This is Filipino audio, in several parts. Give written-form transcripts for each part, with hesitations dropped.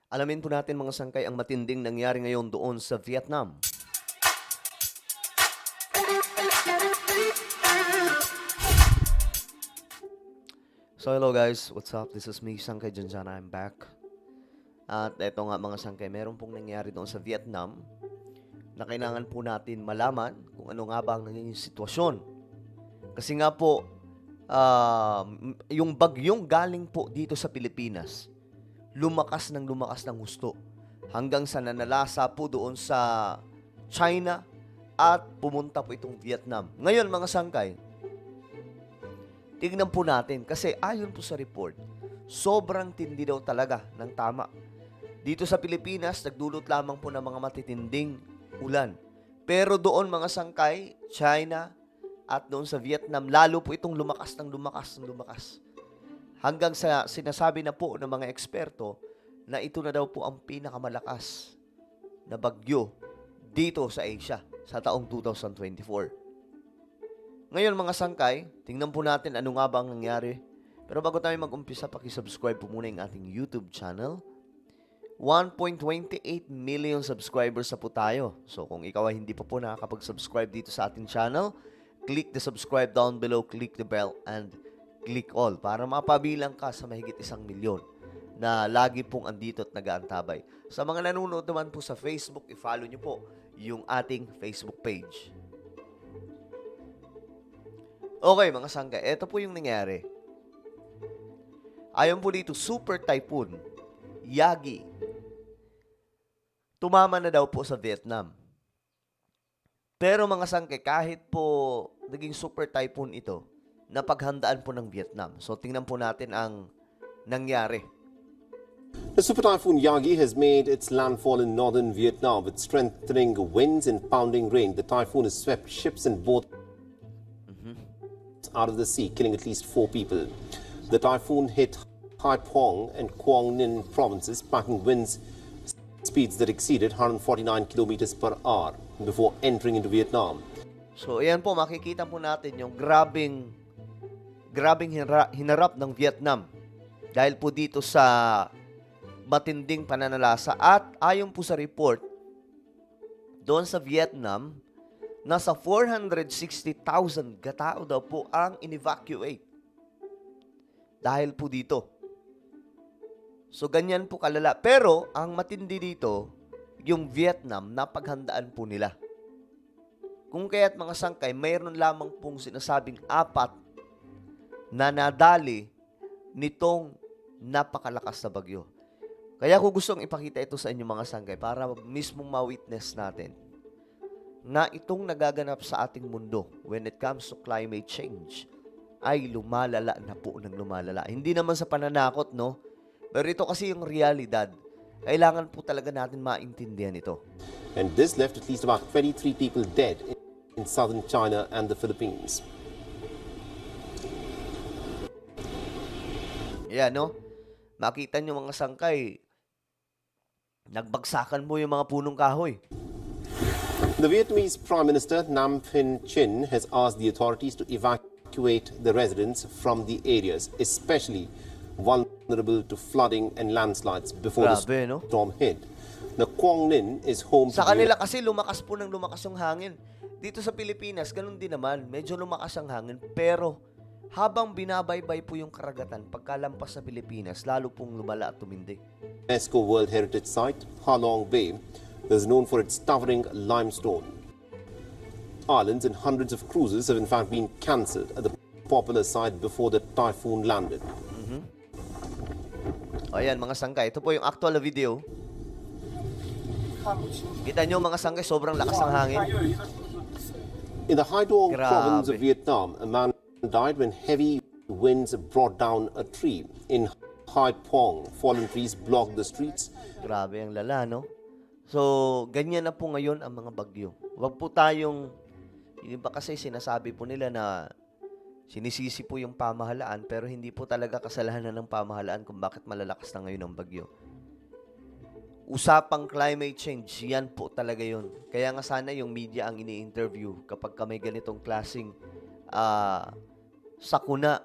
Alamin po natin mga sangkay ang matinding nangyari ngayon doon sa Vietnam. So hello guys, what's up? This is me, Sangkay Janjana. I'm back. At eto nga mga sangkay, meron pong nangyari doon sa Vietnam na kailangan po natin malaman kung ano nga ba ang naging sitwasyon. Kasi nga po, yung bagyong galing po dito sa Pilipinas, lumakas ng husto hanggang sa nanalasa po doon sa China at pumunta po itong Vietnam. Ngayon mga sangkay, tignan po natin kasi ayon po sa report, sobrang tindi daw talaga ng tama. Dito sa Pilipinas, nagdulot lamang po ng mga matitinding ulan. Pero doon mga sangkay, China at doon sa Vietnam, lalo po itong lumakas. Hanggang sa sinasabi na po ng mga eksperto na ito na daw po ang pinakamalakas na bagyo dito sa Asia sa taong 2024. Ngayon mga sangkay, tingnan po natin ano nga ba ang nangyari. Pero bago tayo mag-umpisa, pakisubscribe po muna yung ating YouTube channel. 1.28 million subscribers na po tayo. So kung ikaw ay hindi pa po nakakapag-subscribe dito sa ating channel, click the subscribe down below, click the bell, and click all para mapabilang ka sa mahigit 1 milyon na lagi pong andito at nag-aantabay. Sa mga nanonood naman po sa Facebook, i-follow nyo po yung ating Facebook page. Okay mga sangkay, ito po yung nangyari. Ayon po dito, Super Typhoon Yagi tumama na daw po sa Vietnam. Pero mga sangkay, kahit po naging super typhoon ito, napaghandaan po ng Vietnam. So tingnan po natin ang nangyari. The Super Typhoon Yagi has made its landfall in northern Vietnam with strengthening winds and pounding rain. The typhoon has swept ships and boats out of the sea, killing at least 4 people. The typhoon hit Hai Phong and Quang Ninh provinces, packing winds speeds that exceeded 149 kilometers per hour before entering into Vietnam. So ayan po, makikita po natin yung grabing hinarap ng Vietnam dahil po dito sa matinding pananalasa. At ayon po sa report, doon sa Vietnam, nasa 460,000 katao daw po ang in-evacuate dahil po dito. So, ganyan po kalala. Pero, ang matindi dito, yung Vietnam, napaghandaan po nila. Kung kaya't mga sangkay, mayroon lamang pong sinasabing 4 na nadali nitong napakalakas na bagyo. Kaya ko gustong ipakita ito sa inyo mga sangkay para mismong ma-witness natin na itong nagaganap sa ating mundo when it comes to climate change ay lumalala na po ng lumalala. Hindi naman sa pananakot, no? Pero ito kasi yung realidad. Kailangan po talaga natin maintindihan ito. And this left at least about 23 people dead in southern China and the Philippines. Yan, no? Makita nyo mga sangkay, nagbagsakan mo yung mga punong kahoy. The Vietnamese Prime Minister Nam Phin Chin has asked the authorities to evacuate the residents from the areas, especially vulnerable to flooding and landslides before Grabe, the no? storm hit. The Quang Ninh is home Sa to kanila kasi lumakas po ng lumakas yung hangin. Dito sa Pilipinas, ganun din naman. Medyo lumakas ang hangin. Pero habang binabaybay po yung karagatan, pagkalampas sa Pilipinas, lalo pong lumala at tumindi. UNESCO World Heritage Site, Ha Long Bay, is known for its towering limestone. Islands and hundreds of cruises have in fact been cancelled at the popular site before the typhoon landed. Ayan mga sangkay, ito po yung actual na video. Kita nyo mga sangkay, sobrang lakas ng hangin. In the Hai Duong Grabe. province of Vietnam, a man died when heavy winds brought down a tree. In Hai Phong, fallen trees blocked the streets. Grabe ang lala, no? So, ganyan na po ngayon ang mga bagyo. Huwag po tayong, yung iba kasi sinasabi po nila na sinisisi po yung pamahalaan, pero hindi po talaga kasalanan ng pamahalaan kung bakit malalakas na ngayon ang bagyo. Usapang climate change, yan po talaga yun. Kaya nga sana yung media ang ini-interview kapag may ganitong klaseng sakuna.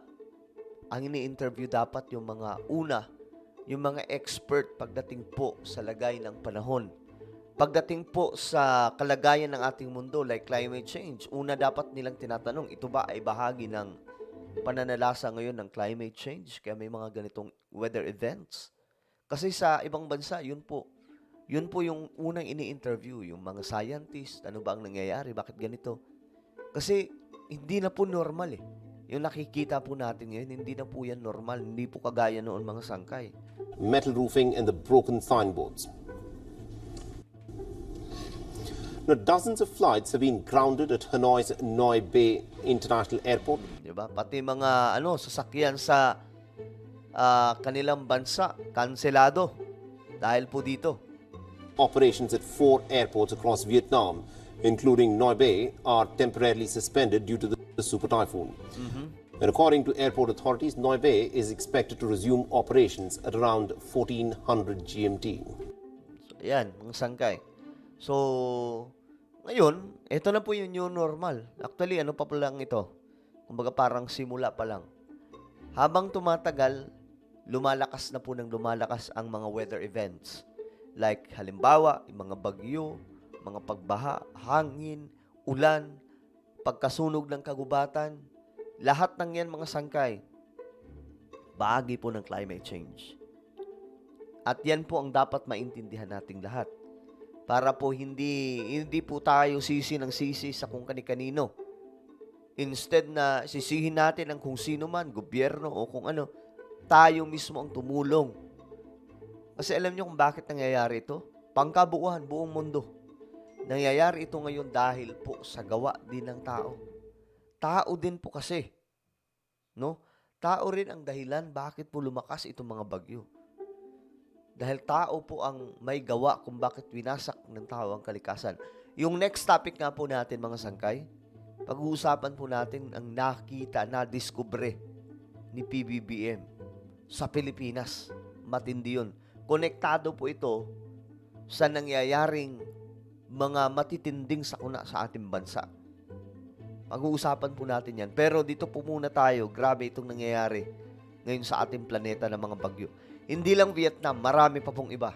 Ang ini-interview dapat yung mga una yung mga expert pagdating po sa lagay ng panahon. Pagdating po sa kalagayan ng ating mundo like climate change, una dapat nilang tinatanong, ito ba ay bahagi ng pananalasa ngayon ng climate change? Kaya may mga ganitong weather events. Kasi sa ibang bansa, yun po yung unang ini-interview, yung mga scientist, ano ba ang nangyayari, bakit ganito? Kasi hindi na po normal eh. Yung nakikita po natin ngayon, hindi na po yan normal. Hindi po kagaya noon mga sangkay. Metal roofing and the broken signboards. Now, dozens of flights have been grounded at Hanoi's Noi Bay International Airport. Diba? Pati mga sasakyan sa kanilang bansa, kanselado. Dahil po dito. Operations at 4 airports across Vietnam, including Noi Bay, are temporarily suspended due to the super typhoon. And according to airport authorities, Noi Bay is expected to resume operations at around 1400 GMT. So, ayan, mga sangkay. So, ngayon, ito na po yung new normal. Actually, ano pa lang ito? Kumbaga parang simula pa lang. Habang tumatagal, lumalakas na po ng lumalakas ang mga weather events. Like halimbawa, yung mga bagyo, mga pagbaha, hangin, ulan, pagkasunog ng kagubatan, lahat ng yan mga sangkay, bahagi po ng climate change. At yan po ang dapat maintindihan nating lahat. Para po hindi po tayo sisi ng sisi sa kung kani-kanino. Instead na sisihin natin ang kung sino man, gobyerno o kung ano, tayo mismo ang tumulong. Kasi alam nyo kung bakit nangyayari ito? Pangkabuuan, buong mundo. Nangyayari ito ngayon dahil po sa gawa din ng tao. Tao din po kasi. No? Tao rin ang dahilan bakit po lumakas itong mga bagyo. Dahil tao po ang may gawa kung bakit winasak ng tao ang kalikasan. Yung next topic nga po natin mga sangkay, pag-uusapan po natin ang nakita, na-discover ni PBBM sa Pilipinas. Matindi yun. Konektado po ito sa nangyayaring mga matitinding sakuna sa ating bansa. Pag-uusapan po natin yan. Pero dito po muna tayo, grabe itong nangyayari ngayon sa ating planeta ng mga bagyo. Hindi lang Vietnam, marami pa pong iba.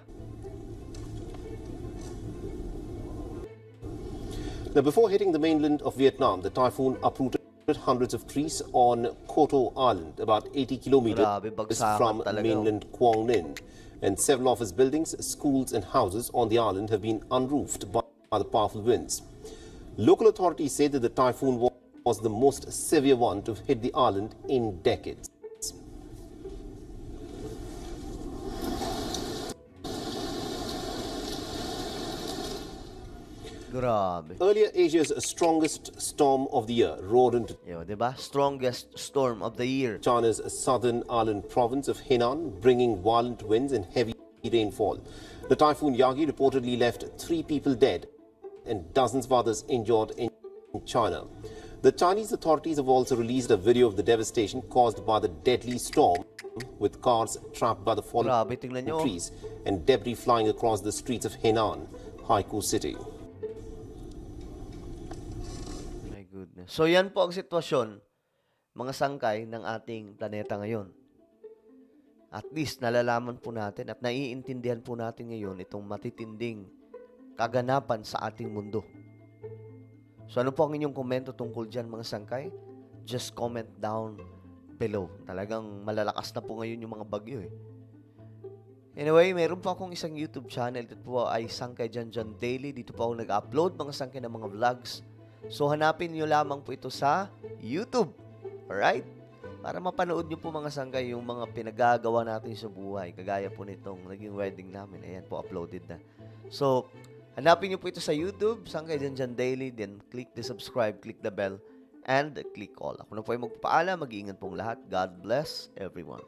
Now, before hitting the mainland of Vietnam, the typhoon uprooted hundreds of trees on Koto Island, about 80 kilometers Grabe, bagsakan from talaga. mainland Quang Ninh. And several office buildings, schools and houses on the island have been unroofed by the powerful winds. Local authorities say that the typhoon was the most severe one to hit the island in decades. Grabe. Earlier, Asia's strongest storm of the year roared into Yo, diba? Strongest storm of the year. China's southern island province of Henan, bringing violent winds and heavy rainfall. The typhoon Yagi reportedly left 3 people dead and dozens of others injured in China. The Chinese authorities have also released a video of the devastation caused by the deadly storm, with cars trapped by the fallen Grabe, tingnan nyo. trees and debris flying across the streets of Henan, Haikou City. My goodness. So yan po ang sitwasyon, mga sangkay ng ating planeta ngayon. At least nalalaman po natin at naiintindihan po natin ngayon itong matitinding kaganapan sa ating mundo. So ano po ang inyong komento tungkol dyan mga sangkay? Just comment down below. Talagang malalakas na po ngayon yung mga bagyo eh. Anyway, meron po akong isang YouTube channel. Ito po ay Sangkay Janjan Daily. Dito po ako nag-upload mga sangkay ng mga vlogs. So hanapin nyo lamang po ito sa YouTube. Alright? Para mapanood nyo po mga sangkay yung mga pinagagawa natin sa buhay. Kagaya po nitong naging wedding namin. Ayan po, uploaded na. So, hanapin nyo po ito sa YouTube, Sangkay Janjan Daily. Then, click the subscribe, click the bell, and click all. Ako na po ay magpapaalam. Mag-iingat pong lahat. God bless everyone.